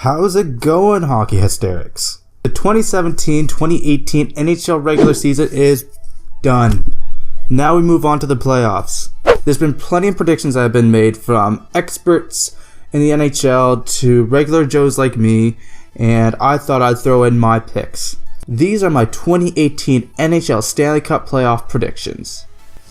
How's it going, Hockey Hysterics? The 2017-2018 NHL regular season is done. Now we move on to the playoffs. There's been plenty of predictions that have been made from experts in the NHL to regular Joes like me, and I thought I'd throw in my picks. These are my 2018 NHL Stanley Cup Playoff predictions.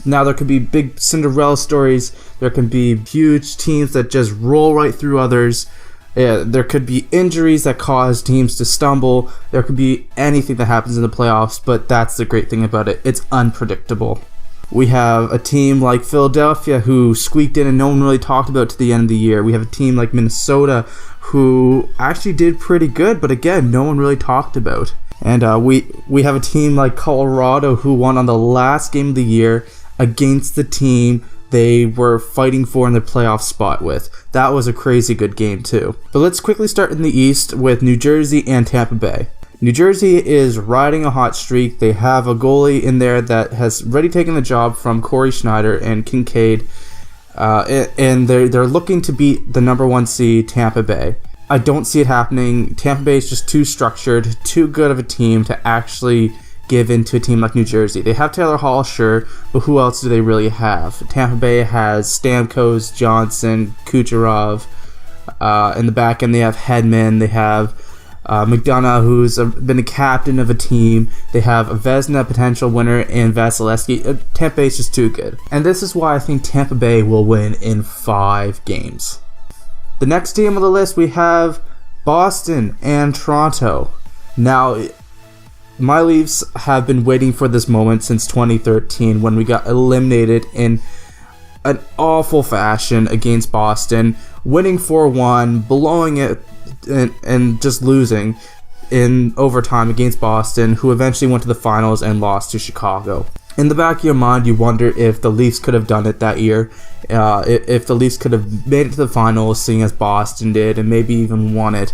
Now there could be big Cinderella stories, there can be huge teams that just roll right through others, there could be injuries that cause teams to stumble, there could be anything that happens in the playoffs, but that's the great thing about it, it's unpredictable. We have a team like Philadelphia who squeaked in and no one really talked about to the end of the year. We have a team like Minnesota who actually did pretty good, but again, no one really talked about. And we have a team like Colorado who won on the last game of the year against the team they were fighting for in the playoff spot with. That was a crazy good game too. But let's quickly start in the East with New Jersey and Tampa Bay. New Jersey is riding a hot streak. They have a goalie in there that has already taken the job from Corey Schneider and Kincaid, and they're looking to beat the number one seed Tampa Bay. I don't see it happening. Tampa Bay is just too structured, too good of a team to actually give in to a team like New Jersey. They have Taylor Hall, sure, but who else do they really have? Tampa Bay has Stamkos, Johnson, Kucherov. In the back end, they have Hedman. They have McDonough, who's been a captain of a team. They have a Vezina potential winner in Vasilevsky. Tampa Bay is just too good. And this is why I think Tampa Bay will win in 5 games. The next team on the list, we have Boston and Toronto. Now, my Leafs have been waiting for this moment since 2013 when we got eliminated in an awful fashion against Boston, winning 4-1, blowing it, and just losing in overtime against Boston, who eventually went to the finals and lost to Chicago. In the back of your mind, you wonder if the Leafs could have done it that year, if the Leafs could have made it to the finals, seeing as Boston did, and maybe even won it.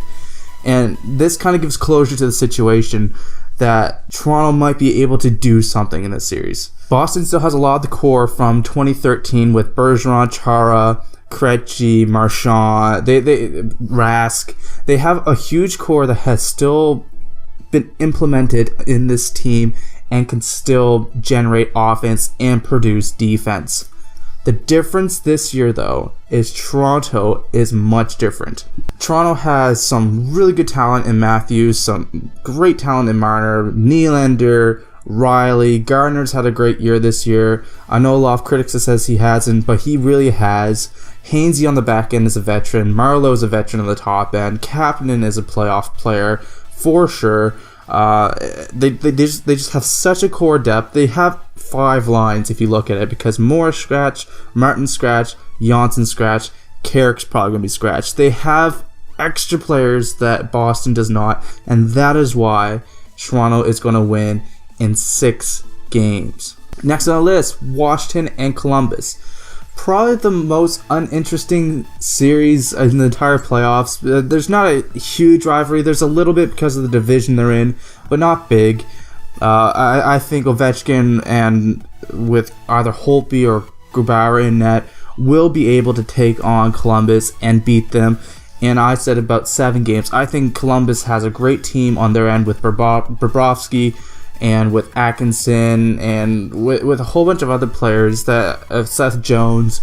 And this kind of gives closure to the situation that Toronto might be able to do something in this series. Boston still has a lot of the core from 2013 with Bergeron, Chara, Krejci, Marchand, Rask. They have a huge core that has still been implemented in this team and can still generate offense and produce defense. The difference this year, though, is Toronto is much different. Toronto has some really good talent in Matthews, some great talent in Marner, Nylander, Riley. Gardner's had a great year this year. I know a lot of critics that says he hasn't, but he really has. Hainsey on the back end is a veteran. Marleau is a veteran on the top end. Kapanen is a playoff player for sure. They just have such a core depth. They have 5 lines if you look at it, because Morris scratch, Martin scratch, Janssen scratch, Carrick's probably going to be scratched. They have extra players that Boston does not, and that is why Toronto is going to win in 6 games. Next on the list, Washington and Columbus. Probably the most uninteresting series in the entire playoffs. There's not a huge rivalry. There's a little bit because of the division they're in, but not big. I think Ovechkin and with either Holtby or Grubauer in net will be able to take on Columbus and beat them. And I said about 7 games. I think Columbus has a great team on their end with Bobrovsky and with Atkinson and with a whole bunch of other players, that Seth Jones,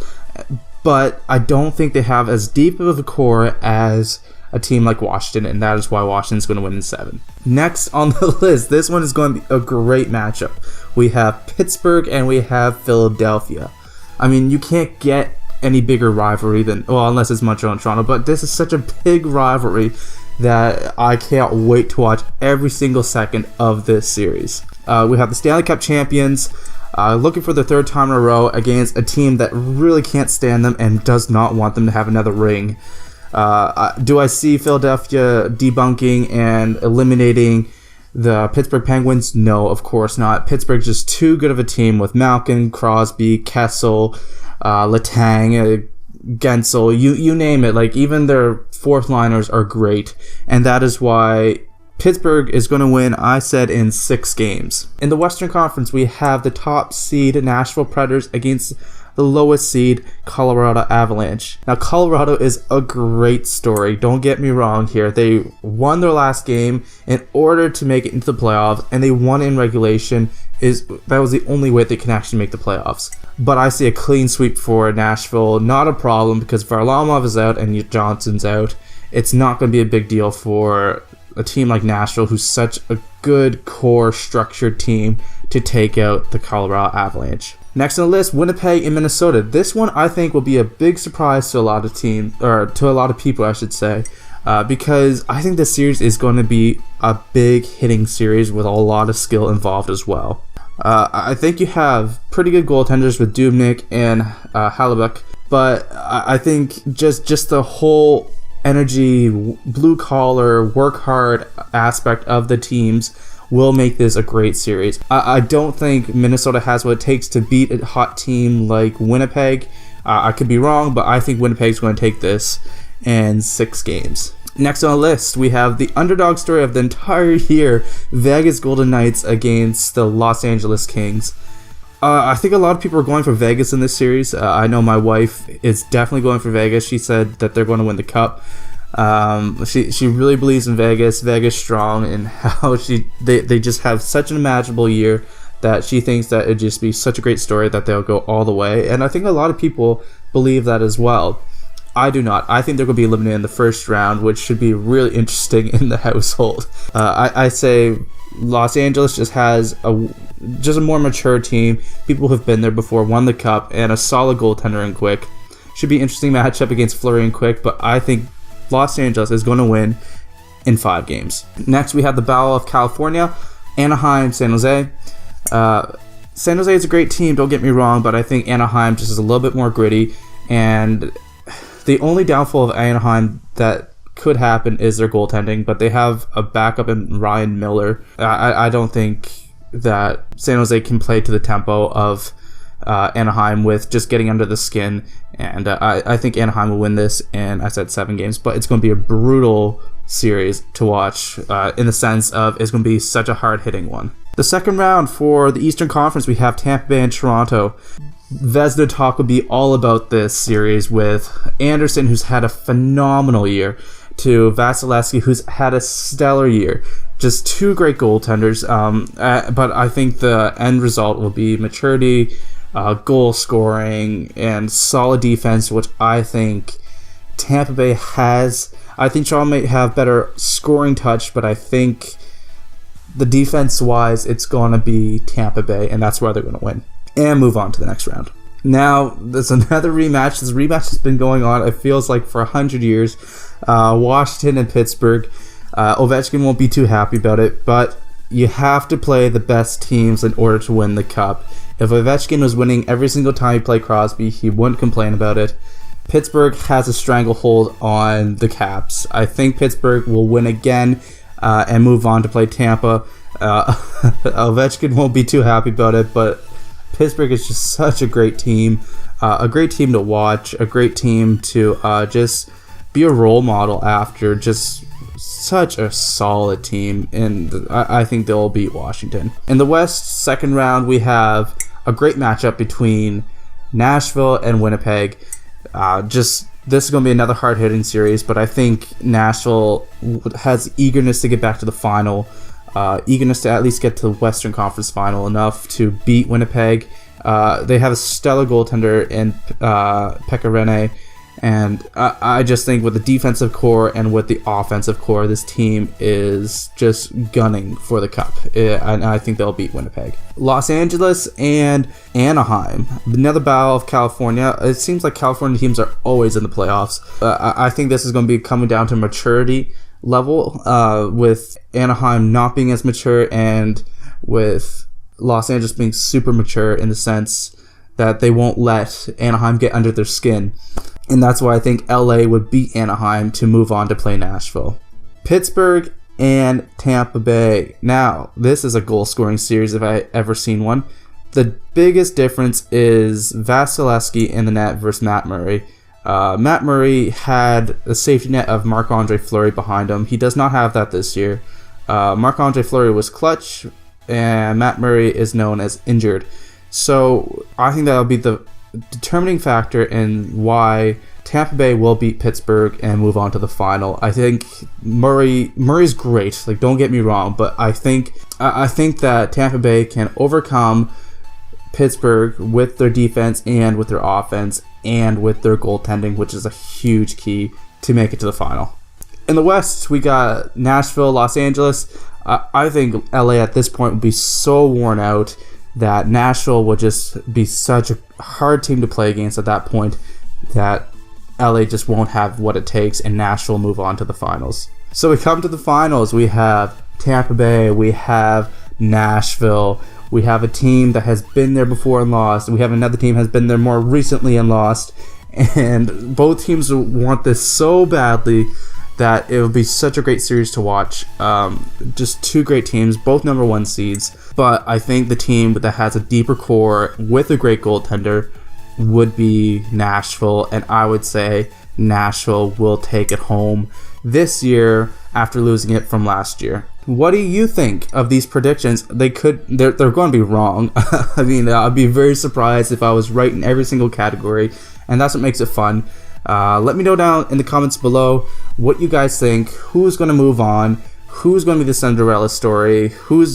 but I don't think they have as deep of a core as a team like Washington, and that is why Washington's going to win in 7. Next on the list, this one is going to be a great matchup. We have Pittsburgh and we have Philadelphia. I mean, you can't get any bigger rivalry than, well, unless it's Montreal and Toronto, but this is such a big rivalry that I can't wait to watch every single second of this series. We have the Stanley Cup champions looking for their 3rd time in a row against a team that really can't stand them and does not want them to have another ring. Do I see Philadelphia debunking and eliminating the Pittsburgh Penguins? No, of course not. Pittsburgh's just too good of a team with Malkin, Crosby, Kessel, Letang, Gensel, you name it. Like, even their 4th liners are great, and that is why Pittsburgh is going to win, I said, in 6 games. In the Western Conference, we have the top seed Nashville Predators against the lowest seed Colorado Avalanche. Now, Colorado is a great story. Don't get me wrong here. They won their last game in order to make it into the playoffs, and they won in regulation. That was the only way they can actually make the playoffs. But I see a clean sweep for Nashville. Not a problem because Varlamov is out and Johnson's out. It's not going to be a big deal for a team like Nashville, who's such a good core structured team, to take out the Colorado Avalanche. Next on the list, Winnipeg and Minnesota. This one I think will be a big surprise to a lot of to a lot of people, I should say, because I think this series is going to be a big hitting series with a lot of skill involved as well. I think you have pretty good goaltenders with Dubnyk and Hellebuyck, but I think just the whole energy, blue collar, work hard aspect of the teams will make this a great series. I don't think Minnesota has what it takes to beat a hot team like Winnipeg. I could be wrong, but I think Winnipeg's going to take this in 6 games. Next on the list, we have the underdog story of the entire year, Vegas Golden Knights against the Los Angeles Kings. I think a lot of people are going for Vegas in this series. I know my wife is definitely going for Vegas. She said that they're going to win the cup. She really believes in Vegas strong, and how they just have such an imaginable year that she thinks that it'd just be such a great story that they'll go all the way. And I think a lot of people believe that as well. I do not. I think they're going to be eliminated in the first round, which should be really interesting in the household. I say Los Angeles just has a more mature team. People who have been there before, won the cup, and a solid goaltender in Quick. Should be an interesting matchup against Fleury and Quick, but I think Los Angeles is going to win in 5 games. Next, we have the Battle of California, Anaheim, San Jose. San Jose is a great team, don't get me wrong, but I think Anaheim just is a little bit more gritty, and the only downfall of Anaheim that could happen is their goaltending, but they have a backup in Ryan Miller. I don't think that San Jose can play to the tempo of Anaheim with just getting under the skin, and I think Anaheim will win this, and I said 7 games, but it's going to be a brutal series to watch in the sense of it's going to be such a hard-hitting one. The second round for the Eastern Conference, we have Tampa Bay and Toronto. Vezina talk will be all about this series, with Anderson, who's had a phenomenal year, to Vasilevsky, who's had a stellar year. Just 2 great goaltenders, but I think the end result will be maturity, goal scoring, and solid defense, which I think Tampa Bay has. I think Toronto may have better scoring touch, but I think the defense-wise, it's going to be Tampa Bay, and that's where they're going to win. And move on to the next round. Now, there's another rematch. This rematch has been going on, it feels like, for 100 years. Washington and Pittsburgh. Ovechkin won't be too happy about it, but you have to play the best teams in order to win the cup. If Ovechkin was winning every single time he played Crosby, he wouldn't complain about it. Pittsburgh has a stranglehold on the Caps. I think Pittsburgh will win again and move on to play Tampa. Ovechkin won't be too happy about it, but Pittsburgh is just such a great team to watch, a great team to just be a role model after, just such a solid team, and I think they'll beat Washington. In the West, second round, we have a great matchup between Nashville and Winnipeg. This is going to be another hard-hitting series, but I think Nashville has eagerness to get back to the final, eagerness to at least get to the Western Conference Final, enough to beat Winnipeg. They have a stellar goaltender in Pekka Rinne, and I just think with the defensive core and with the offensive core, this team is just gunning for the cup, and I think they'll beat Winnipeg. Los Angeles and Anaheim, another battle of California. It seems like California teams are always in the playoffs. I think this is going to be coming down to maturity level, with Anaheim not being as mature and with Los Angeles being super mature in the sense that they won't let Anaheim get under their skin. And that's why I think LA would beat Anaheim to move on to play Nashville. Pittsburgh and Tampa Bay. Now, this is a goal-scoring series if I ever seen one. The biggest difference is Vasilevsky in the net versus Matt Murray. Matt Murray had a safety net of Marc-Andre Fleury behind him. He does not have that this year. Marc-Andre Fleury was clutch, and Matt Murray is known as injured. So I think that'll be the determining factor in why Tampa Bay will beat Pittsburgh and move on to the final. I think Murray's great. Like, don't get me wrong, but I think that Tampa Bay can overcome Pittsburgh with their defense and with their offense and with their goaltending, which is a huge key to make it to the final. In the West, we got Nashville, Los Angeles. I think LA at this point would be so worn out that Nashville would just be such a hard team to play against at that point that LA just won't have what it takes, and Nashville move on to the finals. So we come to the finals. We have Tampa Bay. We have Nashville. We have a team that has been there before and lost. We have another team that has been there more recently and lost. And both teams want this so badly that it will be such a great series to watch. Just two great teams, both number one seeds. But I think the team that has a deeper core with a great goaltender would be Nashville. And I would say Nashville will take it home this year after losing it from last year. What do you think of these predictions? They're going to be wrong. I mean, I'd be very surprised if I was right in every single category, and that's what makes it fun. Let me know down in the comments below what you guys think. Who's going to move on? Who's going to be the Cinderella story? Who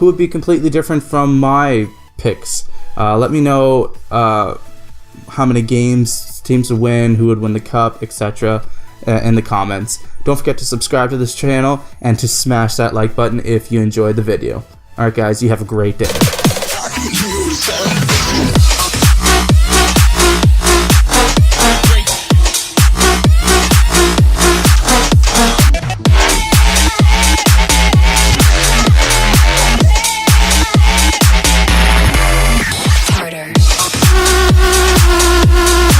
would be completely different from my picks? Let me know how many games teams would win, who would win the cup, etc. in the comments. Don't forget to subscribe to this channel and to smash that like button if you enjoyed the video. Alright guys, you have a great day.